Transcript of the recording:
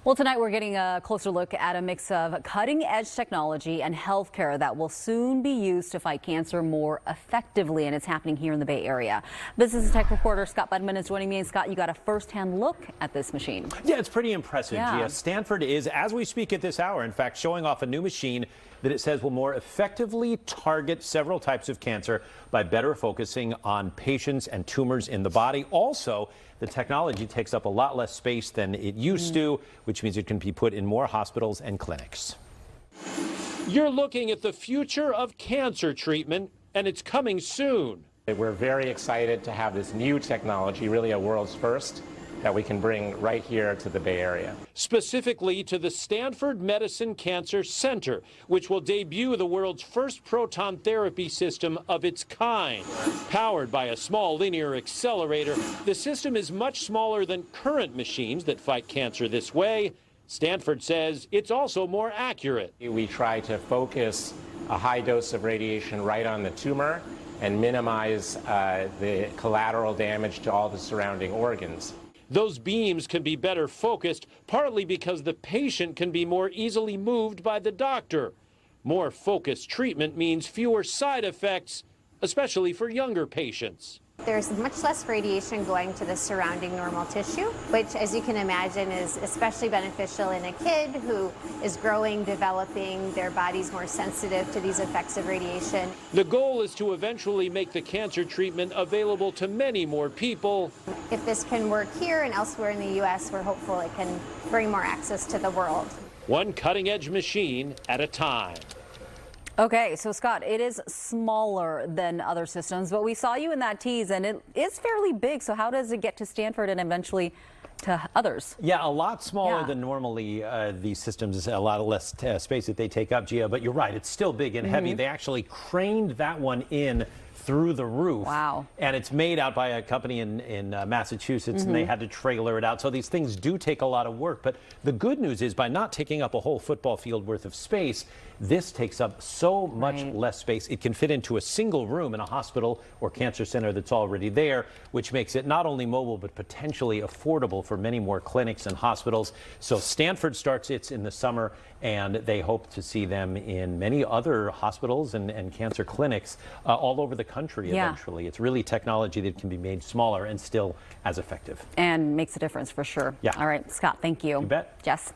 Well, tonight we're getting a closer look at a mix of cutting-edge technology and healthcare that will soon be used to fight cancer more effectively, and it's happening here in the Bay Area. Business Tech reporter Scott Budman is joining me. And Scott, you got a first-hand look at this machine. Yeah, it's pretty impressive, Yeah. Gia. Stanford is, as we speak at this hour, in fact, showing off a new machine that it says will more effectively target several types of cancer by better focusing on patients and tumors in the body. Also, the technology takes up a lot less space than it used to, which means it can be put in more hospitals and clinics. You're looking at the future of cancer treatment, and it's coming soon. We're very excited to have this new technology, really a world's first, that we can bring right here to the Bay Area. Specifically to the Stanford Medicine Cancer Center, which will debut the world's first proton therapy system of its kind. Powered by a small linear accelerator, the system is much smaller than current machines that fight cancer this way. Stanford says it's also more accurate. We try to focus a high dose of radiation right on the tumor and minimize the collateral damage to all the surrounding organs. Those beams can be better focused, partly because the patient can be more easily moved by the doctor. More focused treatment means fewer side effects, especially for younger patients. There's much less radiation going to the surrounding normal tissue, which, as you can imagine, is especially beneficial in a kid who is growing, developing. Their body's more sensitive to these effects of radiation. The goal is to eventually make the cancer treatment available to many more people. If this can work here and elsewhere in the U.S., we're hopeful it can bring more access to the world. One cutting-edge machine at a time. Okay, so Scott, it is smaller than other systems, but we saw you in that tease, and it is fairly big. So how does it get to Stanford and eventually to others? Yeah, a lot smaller than normally these systems, a lot less space that they take up, Gia. But you're right, it's still big and heavy. They actually craned that one in through the roof. Wow. And it's made out by a company in Massachusetts, and they had to trailer it out. So these things do take a lot of work. But the good news is, by not taking up a whole football field worth of space, this takes up so much less space. It can fit into a single room in a hospital or cancer center that's already there, which makes it not only mobile, but potentially affordable for many more clinics and hospitals. So Stanford starts its in the summer, and they hope to see them in many other hospitals and cancer clinics all over the country eventually. It's really technology that can be made smaller and still as effective. And makes a difference for sure. Yeah. All right, Scott, thank you. You bet. Jess.